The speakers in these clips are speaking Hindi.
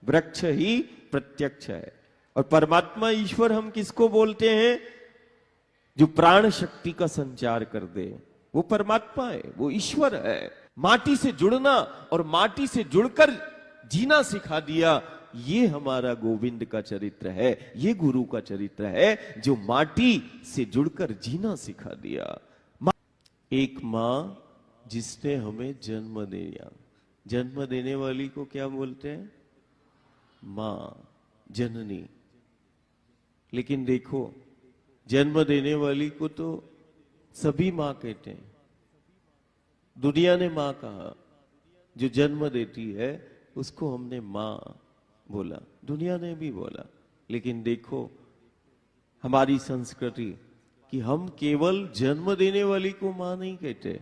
वृक्ष ही प्रत्यक्ष है। और परमात्मा ईश्वर हम किसको बोलते हैं? जो प्राण शक्ति का संचार कर दे, वो परमात्मा है, वो ईश्वर है। माटी से जुड़ना और माटी से जुड़कर जीना सिखा दिया, ये हमारा गोविंद का चरित्र है, ये गुरु का चरित्र है, जो माटी से जुड़कर जीना सिखा दिया। एक मां जिसने हमें जन्म दिया, जन्म देने वाली को क्या बोलते हैं? मां, जननी। लेकिन देखो, जन्म देने वाली को तो सभी मां कहते हैं। दुनिया ने मां कहा, जो जन्म देती है उसको हमने मां बोला, दुनिया ने भी बोला। लेकिन देखो हमारी संस्कृति कि हम केवल जन्म देने वाली को मां नहीं कहते,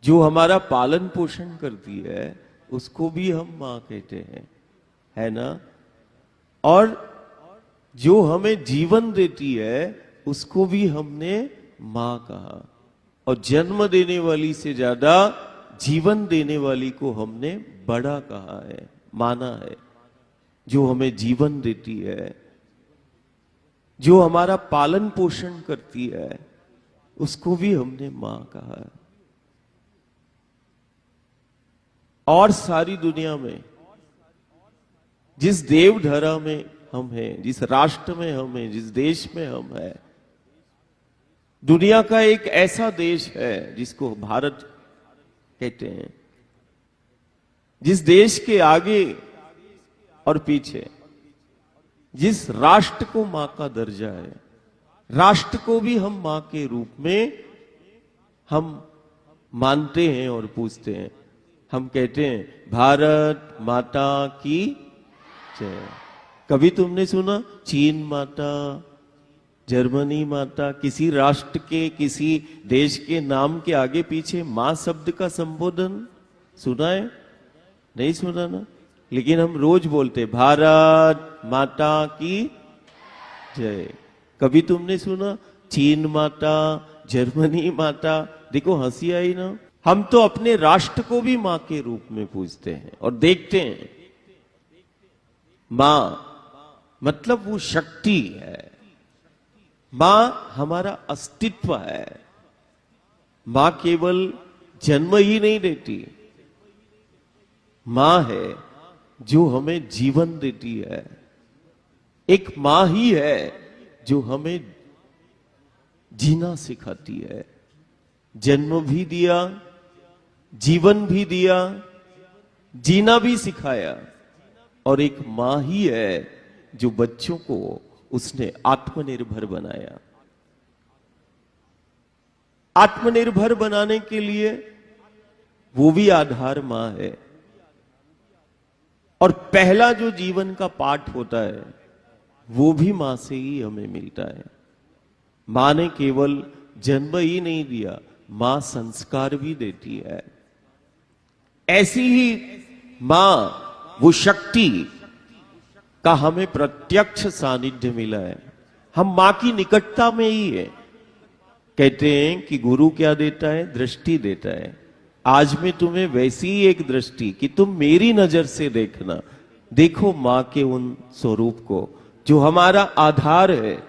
जो हमारा पालन पोषण करती है उसको भी हम मां कहते हैं, है ना? और जो हमें जीवन देती है उसको भी हमने मां कहा। और जन्म देने वाली से ज्यादा जीवन देने वाली को हमने बड़ा कहा है, माना है। जो हमें जीवन देती है, जो हमारा पालन पोषण करती है, उसको भी हमने मां कहा है। और सारी दुनिया में जिस देवधरा में हम हैं, जिस राष्ट्र में हम हैं, जिस देश में हम हैं, दुनिया का एक ऐसा देश है जिसको भारत कहते हैं, जिस देश के आगे और पीछे, जिस राष्ट्र को मां का दर्जा है, राष्ट्र को भी हम मां के रूप में हम मानते हैं और पूजते हैं। हम कहते हैं भारत माता की जय। कभी तुमने सुना चीन माता, जर्मनी माता, किसी राष्ट्र के, किसी देश के नाम के आगे पीछे मां शब्द का संबोधन सुना है? नहीं सुना ना? लेकिन हम रोज बोलते भारत माता की जय। कभी तुमने सुना चीन माता, जर्मनी माता? देखो हंसी आई ना। हम तो अपने राष्ट्र को भी मां के रूप में पूजते हैं और देखते हैं। मां मतलब वो शक्ति है, मां हमारा अस्तित्व है। मां केवल जन्म ही नहीं देती, मां है जो हमें जीवन देती है। एक मां ही है जो हमें जीना सिखाती है। जन्म भी दिया, जीवन भी दिया, जीना भी सिखाया। और एक मां ही है जो बच्चों को उसने आत्मनिर्भर बनाया। आत्मनिर्भर बनाने के लिए वो भी आधार मां है। और पहला जो जीवन का पाठ होता है वो भी मां से ही हमें मिलता है। मां ने केवल जन्म ही नहीं दिया, मां संस्कार भी देती है। ऐसी ही मां, वो शक्ति का हमें प्रत्यक्ष सानिध्य मिला है। हम मां की निकटता में ही है। कहते हैं कि गुरु क्या देता है? दृष्टि देता है। आज मैं तुम्हें वैसी ही एक दृष्टि कि तुम मेरी नजर से देखना। देखो मां के उन स्वरूप को जो हमारा आधार है।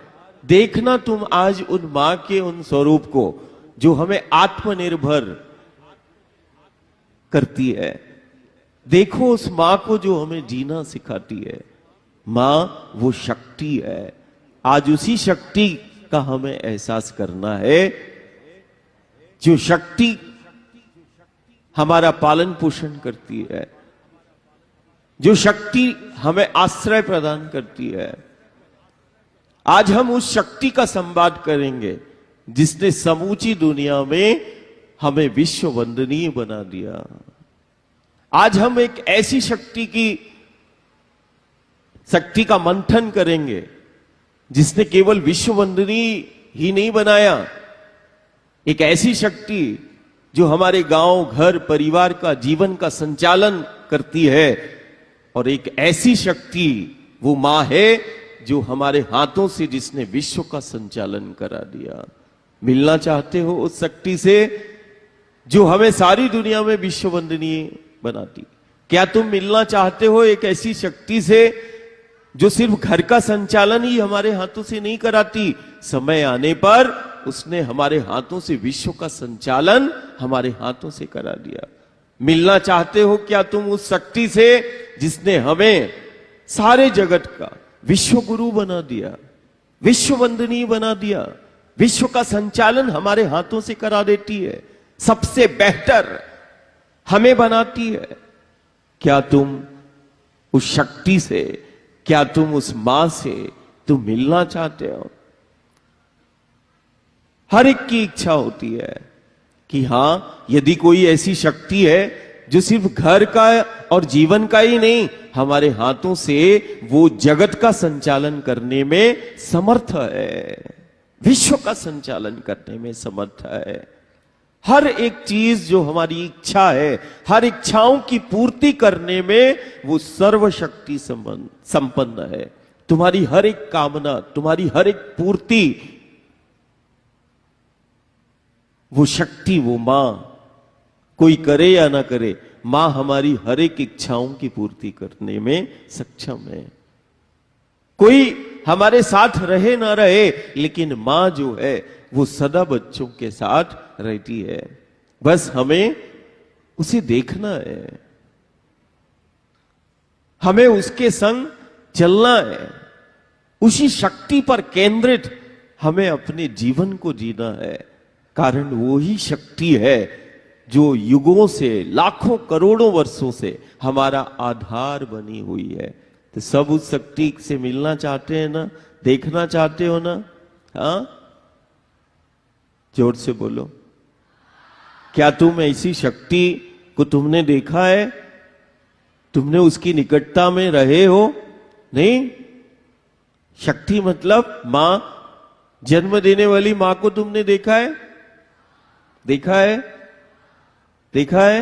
देखना तुम आज उन मां के उन स्वरूप को जो हमें आत्मनिर्भर करती है। देखो उस मां को जो हमें जीना सिखाती है। मां वो शक्ति है। आज उसी शक्ति का हमें एहसास करना है, जो शक्ति हमारा पालन पोषण करती है, जो शक्ति हमें आश्रय प्रदान करती है। आज हम उस शक्ति का संवाद करेंगे जिसने समूची दुनिया में हमें विश्व वंदनीय बना दिया। आज हम एक ऐसी शक्ति का मंथन करेंगे जिसने केवल विश्व वंदनीय ही नहीं बनाया, एक ऐसी शक्ति जो हमारे गांव, घर, परिवार का, जीवन का संचालन करती है। और एक ऐसी शक्ति वो मां है जो हमारे हाथों से जिसने विश्व का संचालन करा दिया। मिलना चाहते हो उस शक्ति से जो हमें सारी दुनिया में विश्व वंदनीय बनाती? क्या तुम मिलना चाहते हो एक ऐसी शक्ति से जो सिर्फ घर का संचालन ही हमारे हाथों से नहीं कराती, समय आने पर उसने हमारे हाथों से विश्व का संचालन हमारे हाथों से करा दिया। मिलना चाहते हो क्या तुम उस शक्ति से जिसने हमें सारे जगत का विश्व गुरु बना दिया, विश्व वंदनीय बना दिया, विश्व का संचालन हमारे हाथों से करा देती है, सबसे बेहतर हमें बनाती है। क्या तुम उस शक्ति से, क्या तुम उस मां से तुम मिलना चाहते हो? हर एक की इच्छा होती है कि हां, यदि कोई ऐसी शक्ति है जो सिर्फ घर का और जीवन का ही नहीं, हमारे हाथों से वो जगत का संचालन करने में समर्थ है, विश्व का संचालन करने में समर्थ है। हर एक चीज जो हमारी इच्छा है, हर इच्छाओं की पूर्ति करने में वो सर्वशक्ति संपन्न है। तुम्हारी हर एक कामना, तुम्हारी हर एक पूर्ति, वो शक्ति, वो मां, कोई करे या ना करे, मां हमारी हर एक इच्छाओं की पूर्ति करने में सक्षम है। कोई हमारे साथ रहे ना रहे, लेकिन मां जो है वो सदा बच्चों के साथ रहती है। बस हमें उसे देखना है, हमें उसके संग चलना है, उसी शक्ति पर केंद्रित हमें अपने जीवन को जीना है। कारण वो ही शक्ति है जो युगों से, लाखों करोड़ों वर्षों से हमारा आधार बनी हुई है। तो सब उस शक्ति से मिलना चाहते हैं ना, देखना चाहते हो ना? हाँ, जोर से बोलो। क्या तुम ऐसी शक्ति को तुमने देखा है? तुमने उसकी निकटता में रहे हो? नहीं। शक्ति मतलब मां, जन्म देने वाली मां को तुमने देखा है? देखा है? देखा है?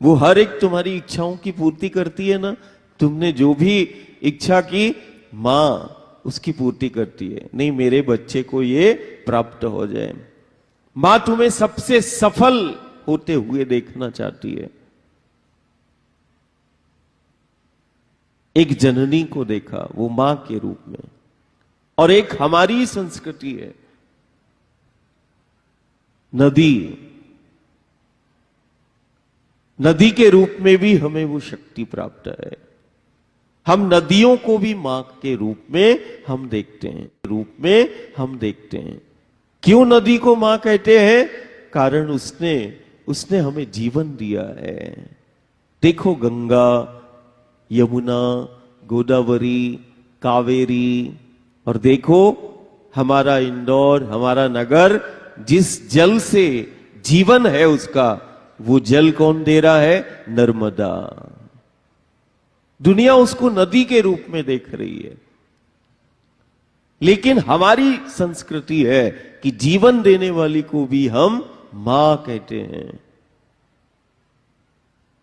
वो हर एक तुम्हारी इच्छाओं की पूर्ति करती है ना। तुमने जो भी इच्छा की, मां उसकी पूर्ति करती है। नहीं, मेरे बच्चे को ये प्राप्त हो जाए। मां तुम्हें सबसे सफल होते हुए देखना चाहती है। एक जननी को देखा वो मां के रूप में, और एक हमारी संस्कृति है नदी, नदी के रूप में भी हमें वो शक्ति प्राप्त है। हम नदियों को भी मां के रूप में हम देखते हैं, रूप में हम देखते हैं। क्यों नदी को मां कहते हैं? कारण उसने हमें जीवन दिया है। देखो, गंगा, यमुना, गोदावरी, कावेरी, और देखो हमारा इंदौर, हमारा नगर, जिस जल से जीवन है उसका, वो जल कौन दे रहा है? नर्मदा। दुनिया उसको नदी के रूप में देख रही है, लेकिन हमारी संस्कृति है कि जीवन देने वाली को भी हम मां कहते हैं।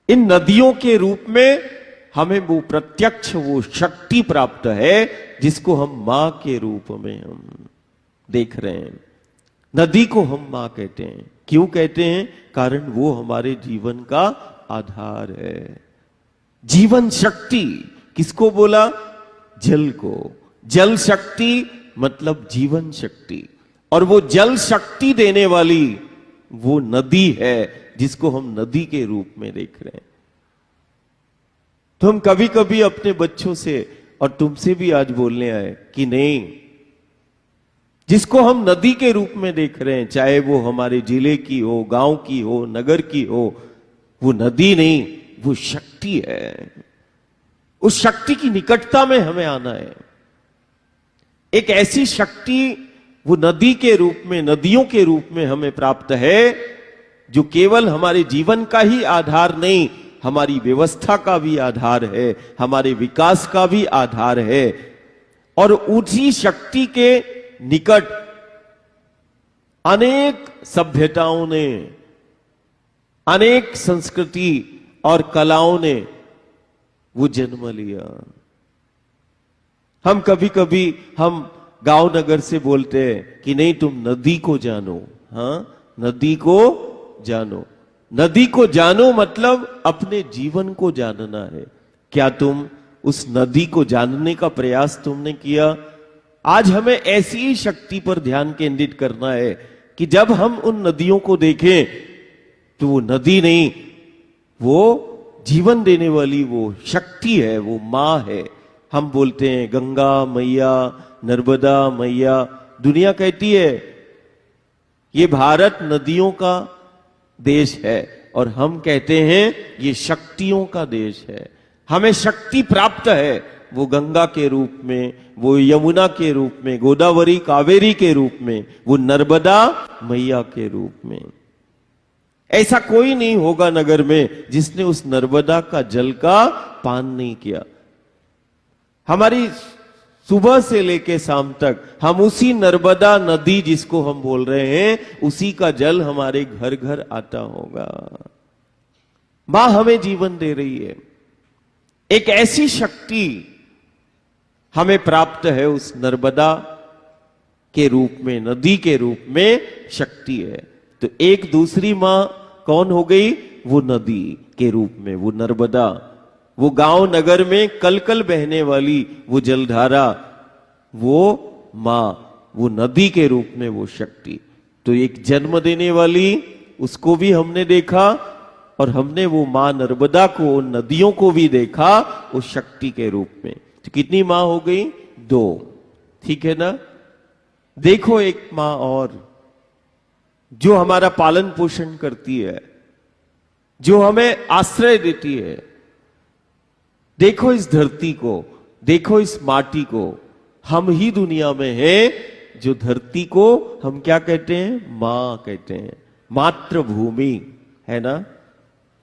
इन नदियों के रूप में हमें वो प्रत्यक्ष, वो शक्ति प्राप्त है जिसको हम मां के रूप में हम देख रहे हैं। नदी को हम मां कहते हैं। क्यों कहते हैं? कारण वो हमारे जीवन का आधार है। जीवन शक्ति किसको बोला? जल को। जल शक्ति मतलब जीवन शक्ति, और वो जल शक्ति देने वाली वो नदी है जिसको हम नदी के रूप में देख रहे हैं। तो हम कभी कभी अपने बच्चों से और तुमसे भी आज बोलने आए कि नहीं, जिसको हम नदी के रूप में देख रहे हैं, चाहे वो हमारे जिले की हो, गांव की हो, नगर की हो, वो नदी नहीं, वो शक्ति है। उस शक्ति की निकटता में हमें आना है। एक ऐसी शक्ति वो नदी के रूप में, नदियों के रूप में हमें प्राप्त है, जो केवल हमारे जीवन का ही आधार नहीं, हमारी व्यवस्था का भी आधार है, हमारे विकास का भी आधार है। और उसी शक्ति के निकट अनेक सभ्यताओं ने, अनेक संस्कृति और कलाओं ने वो जन्म लिया। हम कभी कभी हम गांव नगर से बोलते हैं कि नहीं, तुम नदी को जानो। हाँ, नदी को जानो। नदी को जानो मतलब अपने जीवन को जानना है। क्या तुम उस नदी को जानने का प्रयास तुमने किया? आज हमें ऐसी ही शक्ति पर ध्यान केंद्रित करना है कि जब हम उन नदियों को देखें तो वो नदी नहीं, वो जीवन देने वाली वो शक्ति है, वो मां है। हम बोलते हैं गंगा मैया, नर्मदा मैया। दुनिया कहती है ये भारत नदियों का देश है, और हम कहते हैं ये शक्तियों का देश है। हमें शक्ति प्राप्त है, वो गंगा के रूप में, वो यमुना के रूप में, गोदावरी कावेरी के रूप में, वो नर्मदा मैया के रूप में। ऐसा कोई नहीं होगा नगर में जिसने उस नर्मदा का जल का पान नहीं किया। हमारी सुबह से लेके शाम तक हम उसी नर्मदा नदी जिसको हम बोल रहे हैं, उसी का जल हमारे घर घर आता होगा। मां हमें जीवन दे रही है। एक ऐसी शक्ति हमें प्राप्त है उस नर्मदा के रूप में, नदी के रूप में शक्ति है। तो एक दूसरी मां कौन हो गई? वो नदी के रूप में, वो नर्मदा, वो गांव नगर में कल कल बहने वाली वो जलधारा, वो मां, वो नदी के रूप में वो शक्ति। तो एक जन्म देने वाली, उसको भी हमने देखा, और हमने वो मां नर्मदा को, नदियों को भी देखा उस शक्ति के रूप में। तो कितनी मां हो गई? 2। ठीक है ना? देखो एक मां और जो हमारा पालन पोषण करती है, जो हमें आश्रय देती है। देखो इस धरती को, देखो इस माटी को। हम ही दुनिया में हैं जो धरती को हम क्या कहते हैं? मां कहते हैं। मातृभूमि है ना,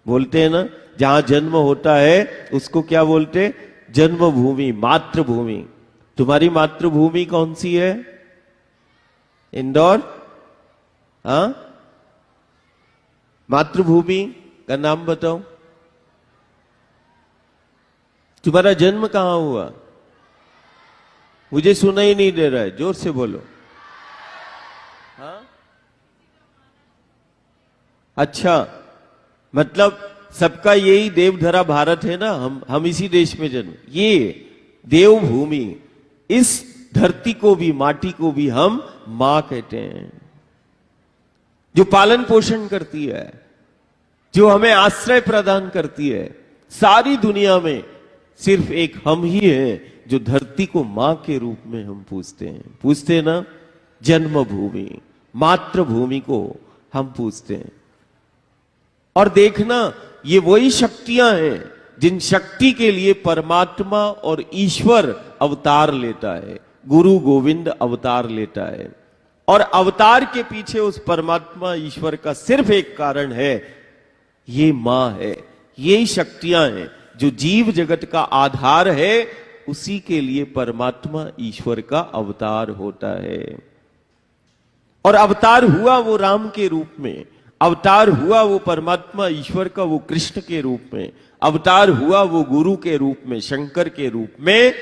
बोलते हैं ना, जहां जन्म होता है उसको क्या बोलते? जन्मभूमि, मातृभूमि। तुम्हारी मातृभूमि कौन सी है? इंदौर? हाँ, मातृभूमि का नाम बताओ। तुम्हारा जन्म कहां हुआ? मुझे सुना ही नहीं दे रहा है, जोर से बोलो। हाँ, अच्छा, मतलब सबका यही देवधरा भारत है ना, हम इसी देश में जन्म। ये देवभूमि, इस धरती को भी, माटी को भी हम मां कहते हैं, जो पालन पोषण करती है, जो हमें आश्रय प्रदान करती है। सारी दुनिया में सिर्फ एक हम ही हैं जो धरती को मां के रूप में हम पूछते हैं ना। जन्मभूमि, मातृभूमि को हम पूछते हैं। और देखना, ये वही शक्तियां हैं जिन शक्ति के लिए परमात्मा और ईश्वर अवतार लेता है, गुरु गोविंद अवतार लेता है। और अवतार के पीछे उस परमात्मा ईश्वर का सिर्फ एक कारण है, ये मां है। यही शक्तियां हैं जो जीव जगत का आधार है, उसी के लिए परमात्मा ईश्वर का अवतार होता है। और अवतार हुआ वो राम के रूप में, अवतार हुआ वो परमात्मा ईश्वर का वो कृष्ण के रूप में, अवतार हुआ वो गुरु के रूप में, शंकर के रूप में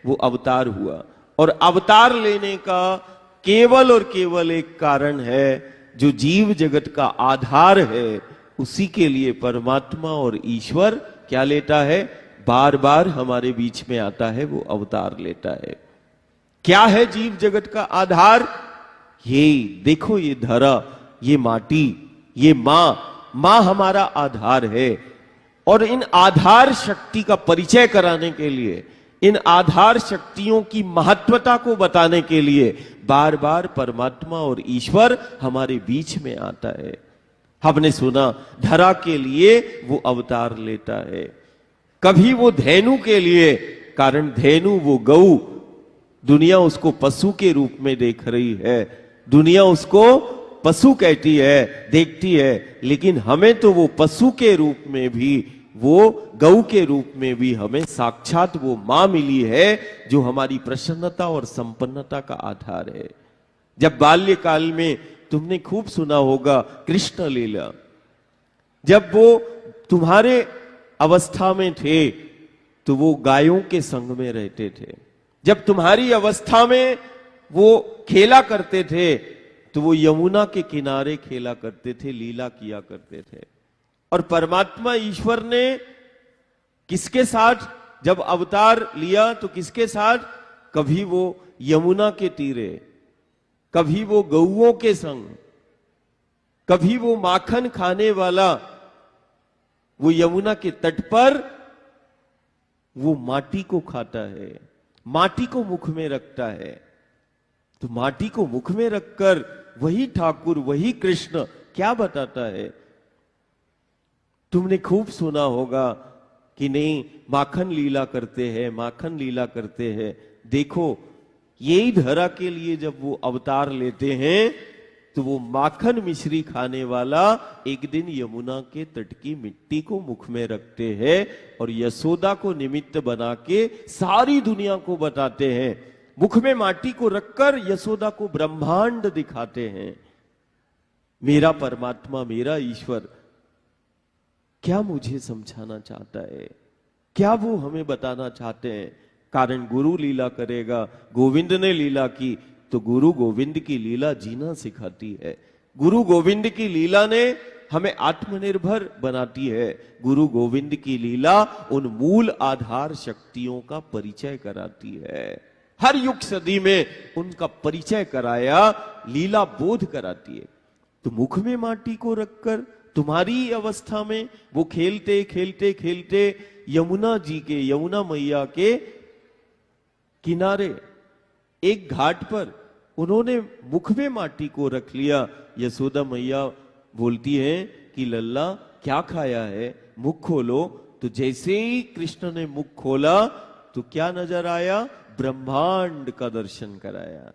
वो अवतार हुआ। और अवतार लेने का केवल और केवल एक कारण है, जो जीव जगत का आधार है, उसी के लिए परमात्मा और ईश्वर क्या लेता है? बार बार हमारे बीच में आता है, वो अवतार लेता है। क्या है जीव जगत का आधार? ये देखो, ये धरा, ये माटी, ये मां हमारा आधार है। और इन आधार शक्ति का परिचय कराने के लिए, इन आधार शक्तियों की महत्वता को बताने के लिए बार बार परमात्मा और ईश्वर हमारे बीच में आता है। हमने सुना धरा के लिए वो अवतार लेता है, कभी वो धेनु के लिए, कारण धेनु वो गऊ, दुनिया उसको पशु के रूप में देख रही है, दुनिया उसको पशु कहती है, देखती है, लेकिन हमें तो वो पशु के रूप में भी, वो गऊ के रूप में भी हमें साक्षात वो मां मिली है, जो हमारी प्रसन्नता और संपन्नता का आधार है। जब बाल्यकाल में तुमने खूब सुना होगा कृष्ण लीला, जब वो तुम्हारे अवस्था में थे तो वो गायों के संग में रहते थे। जब तुम्हारी अवस्था में वो खेला करते थे तो वो यमुना के किनारे खेला करते थे, लीला किया करते थे। और परमात्मा ईश्वर ने किसके साथ जब अवतार लिया तो किसके साथ? कभी वो यमुना के तीरे, कभी वो गौओं के संग, कभी वो माखन खाने वाला वो यमुना के तट पर वो माटी को खाता है, माटी को मुख में रखता है। तो माटी को मुख में रखकर वही ठाकुर, वही कृष्ण क्या बताता है? तुमने खूब सुना होगा कि नहीं, माखन लीला करते हैं, माखन लीला करते हैं। देखो, यही धरा के लिए जब वो अवतार लेते हैं तो वो माखन मिश्री खाने वाला एक दिन यमुना के तट की मिट्टी को मुख में रखते हैं और यशोदा को निमित्त बना के सारी दुनिया को बताते हैं। मुख में माटी को रखकर यशोदा को ब्रह्मांड दिखाते हैं। मेरा परमात्मा, मेरा ईश्वर क्या मुझे समझाना चाहता है, क्या वो हमें बताना चाहते हैं? कारण गुरु लीला करेगा, गोविंद ने लीला की तो गुरु गोविंद की लीला जीना सिखाती है। गुरु गोविंद की लीला ने हमें आत्मनिर्भर बनाती है। गुरु गोविंद की लीला उन मूल आधार शक्तियों का परिचय कराती है। हर युग सदी में उनका परिचय कराया, लीला बोध कराती है। तो मुख में माटी को रखकर तुम्हारी अवस्था में वो खेलते खेलते खेलते यमुना जी के, यमुना मैया के किनारे एक घाट पर उन्होंने मुख में माटी को रख लिया। यशोदा मैया बोलती है कि लल्ला क्या खाया है, मुख खोलो। तो जैसे ही कृष्ण ने मुख खोला तो क्या नजर आया? ब्रह्मांड का दर्शन कराया।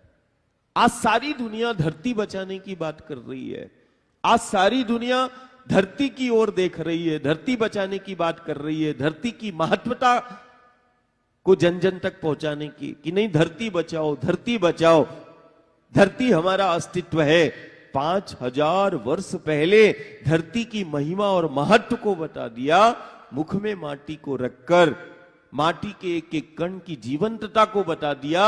आज सारी दुनिया धरती बचाने की बात कर रही है। आज सारी दुनिया धरती की ओर देख रही है, धरती बचाने की बात कर रही है, धरती की महत्वता को जन जन तक पहुंचाने की, कि नहीं धरती बचाओ, धरती बचाओ, धरती हमारा अस्तित्व है। 5000 वर्ष पहले धरती की महिमा और महत्व को बता दिया। मुख में माटी को रखकर माटी के एक एक कण की जीवंतता को बता दिया।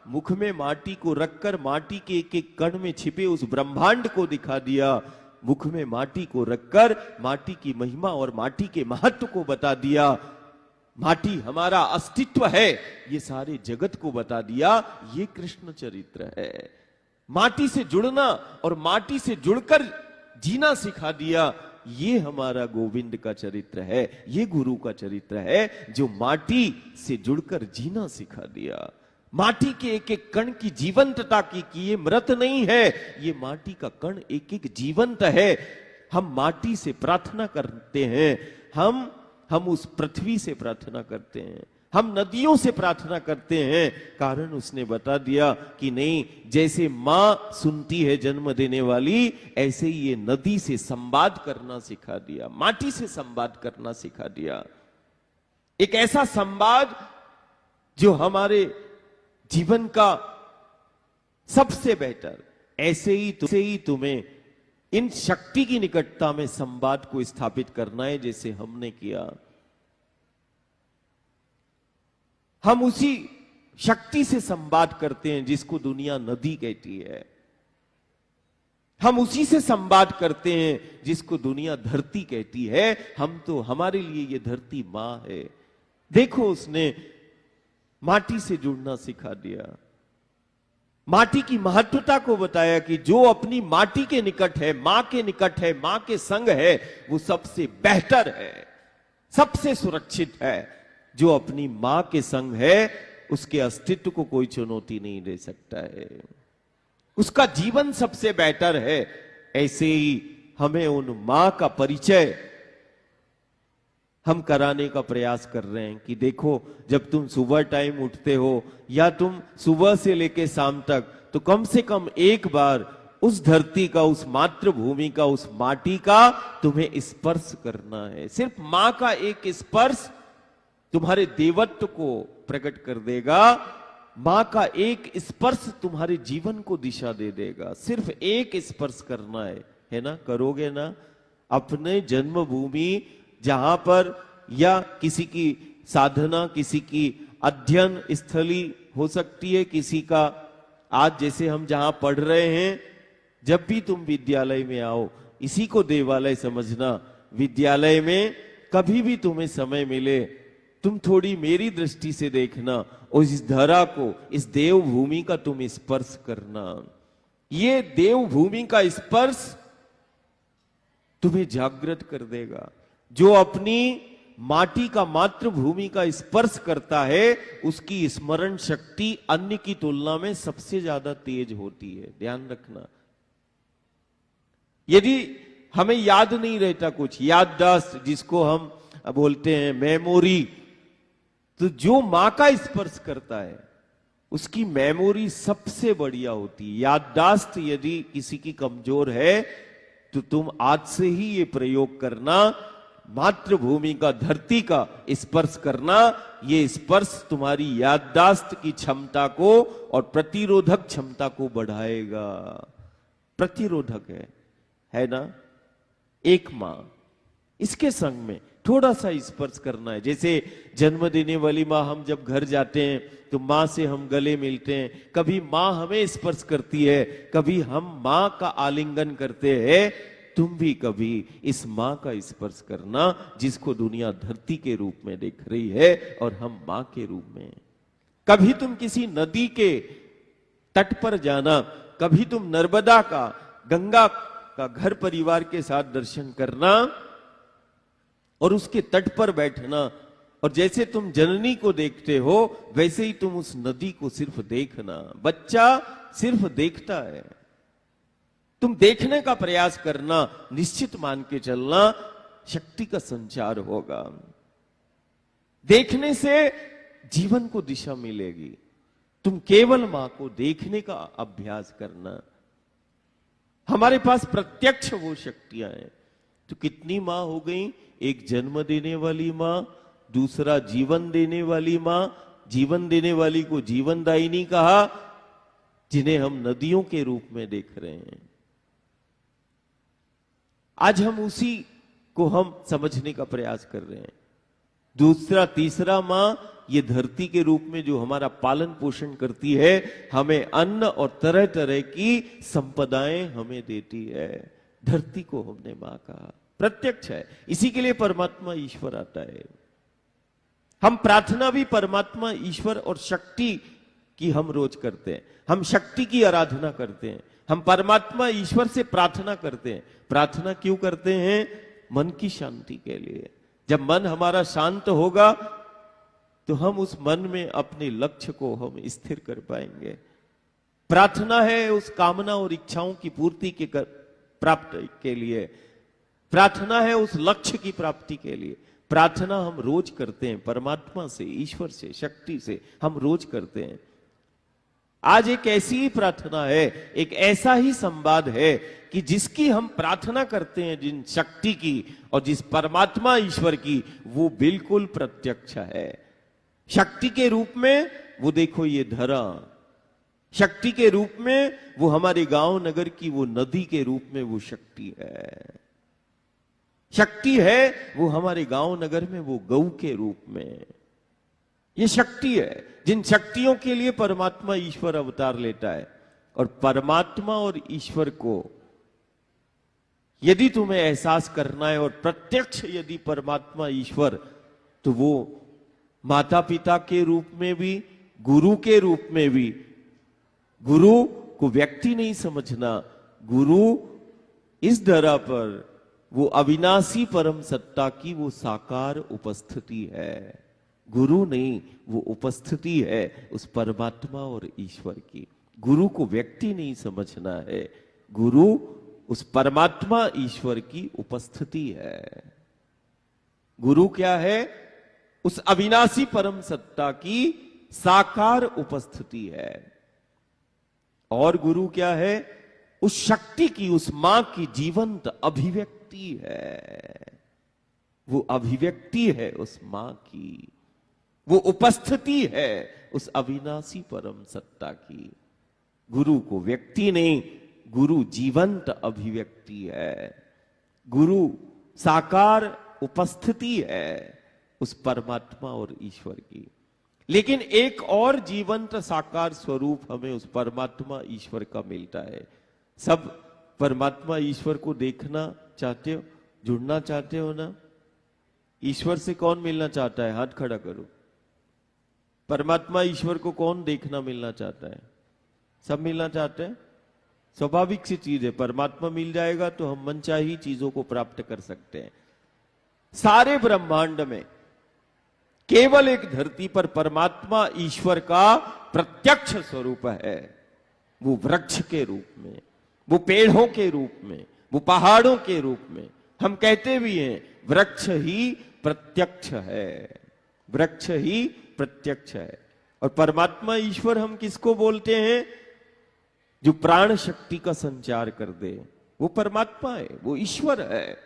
मुख में माटी को रखकर माटी के एक एक कण में छिपे उस ब्रह्मांड को दिखा दिया। मुख में माटी को रखकर माटी की महिमा और माटी के महत्व को बता दिया। माटी हमारा अस्तित्व है, ये सारे जगत को बता दिया। ये कृष्ण चरित्र है। माटी से जुड़ना और माटी से जुड़कर जीना सिखा दिया। ये हमारा गोविंद का चरित्र है, ये गुरु का चरित्र है जो माटी से जुड़कर जीना सिखा दिया। माटी के एक एक कण की जीवंतता की ये मृत नहीं है, ये माटी का कण एक एक जीवंत है। हम माटी से प्रार्थना करते हैं, हम उस पृथ्वी से प्रार्थना करते हैं, हम नदियों से प्रार्थना करते हैं। कारण उसने बता दिया कि नहीं, जैसे मां सुनती है जन्म देने वाली, ऐसे ही ये नदी से संवाद करना सिखा दिया, माटी से संवाद करना सिखा दिया। एक ऐसा संवाद जो हमारे जीवन का सबसे बेहतर, ऐसे ही तुम्हें इन शक्ति की निकटता में संवाद को स्थापित करना है जैसे हमने किया। हम उसी शक्ति से संवाद करते हैं जिसको दुनिया नदी कहती है। हम उसी से संवाद करते हैं जिसको दुनिया धरती कहती है। हम तो, हमारे लिए ये धरती मां है। देखो, उसने माटी से जुड़ना सिखा दिया, माटी की महत्वता को बताया कि जो अपनी माटी के निकट है, मां के निकट है, मां के संग है, वो सबसे बेहतर है, सबसे सुरक्षित है। जो अपनी मां के संग है उसके अस्तित्व को कोई चुनौती नहीं दे सकता है, उसका जीवन सबसे बेहतर है। ऐसे ही हमें उन मां का परिचय हम कराने का प्रयास कर रहे हैं कि देखो, जब तुम सुबह टाइम उठते हो या तुम सुबह से लेके शाम तक, तो कम से कम एक बार उस धरती का, उस मातृभूमि का, उस माटी का तुम्हें स्पर्श करना है। सिर्फ मां का एक स्पर्श तुम्हारे देवत्व को प्रकट कर देगा। मां का एक स्पर्श तुम्हारे जीवन को दिशा दे देगा। सिर्फ एक स्पर्श करना है ना? करोगे ना? अपने जन्मभूमि जहां पर, या किसी की साधना, किसी की अध्ययन स्थली हो सकती है, किसी का, आज जैसे हम जहां पढ़ रहे हैं, जब भी तुम विद्यालय में आओ, इसी को देवालय समझना। विद्यालय में कभी भी तुम्हें समय मिले, तुम थोड़ी मेरी दृष्टि से देखना और इस धरा को, इस देवभूमि का तुम स्पर्श करना। ये देवभूमि का स्पर्श तुम्हें जागृत कर देगा। जो अपनी माटी का, मातृभूमि का स्पर्श करता है, उसकी स्मरण शक्ति अन्य की तुलना में सबसे ज्यादा तेज होती है। ध्यान रखना। यदि हमें याद नहीं रहता कुछ, याददाश्त जिसको हम बोलते हैं मेमोरी, तो जो मां का स्पर्श करता है उसकी मेमोरी सबसे बढ़िया होती है। याददाश्त यदि किसी की कमजोर है तो तुम आज से ही ये प्रयोग करना, मातृभूमि का, धरती का स्पर्श करना। ये स्पर्श तुम्हारी याददाश्त की क्षमता को और प्रतिरोधक क्षमता को बढ़ाएगा। प्रतिरोधक है ना। एक मां, इसके संग में थोड़ा सा स्पर्श करना है। जैसे जन्म देने वाली मां, हम जब घर जाते हैं तो मां से हम गले मिलते हैं, कभी मां हमें स्पर्श करती है, कभी हम मां का आलिंगन करते हैं। तुम भी कभी इस मां का स्पर्श करना, जिसको दुनिया धरती के रूप में देख रही है और हम मां के रूप में। कभी तुम किसी नदी के तट पर जाना, कभी तुम नर्मदा का, गंगा का घर परिवार के साथ दर्शन करना और उसके तट पर बैठना, और जैसे तुम जननी को देखते हो वैसे ही तुम उस नदी को सिर्फ देखना। बच्चा सिर्फ देखता है, तुम देखने का प्रयास करना, निश्चित मान के चलना शक्ति का संचार होगा। देखने से जीवन को दिशा मिलेगी। तुम केवल मां को देखने का अभ्यास करना। हमारे पास प्रत्यक्ष वो शक्तियां हैं। तो कितनी मां हो गई? एक जन्म देने वाली मां, दूसरा जीवन देने वाली मां। जीवन देने वाली को जीवनदायिनी कहा, जिन्हें हम नदियों के रूप में देख रहे हैं। आज हम उसी को हम समझने का प्रयास कर रहे हैं। दूसरा, तीसरा मां, ये धरती के रूप में जो हमारा पालन पोषण करती है, हमें अन्न और तरह तरह की संपदाएं हमें देती है। धरती को हमने मां कहा, प्रत्यक्ष है। इसी के लिए परमात्मा ईश्वर आता है। हम प्रार्थना भी परमात्मा, ईश्वर और शक्ति की हम रोज करते हैं। हम शक्ति की आराधना करते हैं, हम परमात्मा ईश्वर से प्रार्थना करते हैं। प्रार्थना क्यों करते हैं? मन की शांति के लिए। जब मन हमारा शांत होगा तो हम उस मन में अपने लक्ष्य को हम स्थिर कर पाएंगे। प्रार्थना है उस कामना और इच्छाओं की पूर्ति के प्राप्त के लिए। प्रार्थना है उस लक्ष्य की प्राप्ति के लिए। प्रार्थना हम रोज करते हैं, परमात्मा से, ईश्वर से, शक्ति से हम रोज करते हैं। आज एक ऐसी ही प्रार्थना है, एक ऐसा ही संवाद है कि जिसकी हम प्रार्थना करते हैं, जिन शक्ति की और जिस परमात्मा ईश्वर की, वो बिल्कुल प्रत्यक्ष है। शक्ति के रूप में वो देखो ये धरा, शक्ति के रूप में वो हमारे गांव नगर की वो नदी के रूप में वो शक्ति है। शक्ति है वो हमारे गांव नगर में वो गऊ के रूप में। ये शक्ति है जिन शक्तियों के लिए परमात्मा ईश्वर अवतार लेता है। और परमात्मा और ईश्वर को यदि तुम्हें एहसास करना है और प्रत्यक्ष यदि परमात्मा ईश्वर, तो वो माता पिता के रूप में भी, गुरु के रूप में भी। गुरु को व्यक्ति नहीं समझना, गुरु इस धरा पर वो अविनाशी परम सत्ता की वो साकार उपस्थिति है। गुरु नहीं, वो उपस्थिति है उस परमात्मा और ईश्वर की। गुरु को व्यक्ति नहीं समझना है, गुरु उस परमात्मा ईश्वर की उपस्थिति है। गुरु क्या है? उस अविनाशी परम सत्ता की साकार उपस्थिति है। और गुरु क्या है? उस शक्ति की, उस मां की जीवंत अभिव्यक्ति है। वो अभिव्यक्ति है उस मां की, वो उपस्थिति है उस अविनाशी परम सत्ता की। गुरु को व्यक्ति नहीं, गुरु जीवंत अभिव्यक्ति है। गुरु साकार उपस्थिति है उस परमात्मा और ईश्वर की। लेकिन एक और जीवंत साकार स्वरूप हमें उस परमात्मा ईश्वर का मिलता है। सब परमात्मा ईश्वर को देखना चाहते हो? जुड़ना चाहते हो ना? ईश्वर से कौन मिलना चाहता है? हाथ खड़ा करो। परमात्मा ईश्वर को कौन देखना मिलना चाहता है? सब मिलना चाहते हैं। स्वाभाविक सी चीज है, परमात्मा मिल जाएगा तो हम मनचाही चीजों को प्राप्त कर सकते हैं। सारे ब्रह्मांड में केवल एक धरती पर परमात्मा ईश्वर का प्रत्यक्ष स्वरूप है। वो वृक्ष के रूप में, वो पेड़ों के रूप में, वो पहाड़ों के रूप में। हम कहते भी हैं वृक्ष ही प्रत्यक्ष है, वृक्ष ही प्रत्यक्ष है। और परमात्मा ईश्वर हम किसको बोलते हैं? जो प्राण शक्ति का संचार कर दे, वो परमात्मा है, वो ईश्वर है।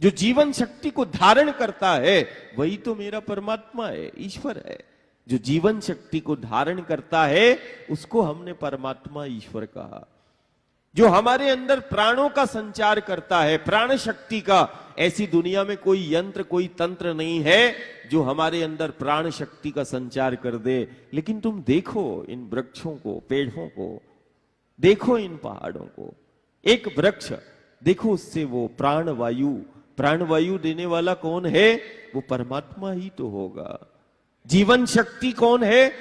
जो जीवन शक्ति को धारण करता है वही तो मेरा परमात्मा है, ईश्वर है। जो जीवन शक्ति को धारण करता है उसको हमने परमात्मा ईश्वर कहा। जो हमारे अंदर प्राणों का संचार करता है, प्राण शक्ति का, ऐसी दुनिया में कोई यंत्र कोई तंत्र नहीं है जो हमारे अंदर प्राण शक्ति का संचार कर दे। लेकिन तुम देखो इन वृक्षों को, पेड़ों को, देखो इन पहाड़ों को। एक वृक्ष देखो, उससे वो प्राणवायु देने वाला कौन है? वो परमात्मा ही तो होगा। जीवन शक्ति कौन है?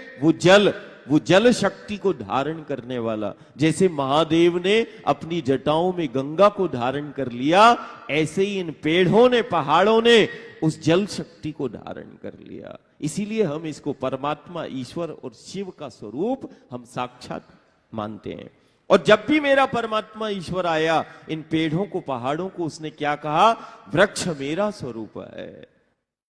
वो जल शक्ति को धारण करने वाला। जैसे महादेव ने अपनी जटाओं में गंगा को धारण कर लिया, ऐसे ही इन पेड़ों ने, पहाड़ों ने उस जल शक्ति को धारण कर लिया। इसीलिए हम इसको परमात्मा, ईश्वर और शिव का स्वरूप हम साक्षात मानते हैं। और जब भी मेरा परमात्मा ईश्वर आया, इन पेड़ों को, पहाड़ों को उसने क्या कहा? वृक्ष मेरा स्वरूप है।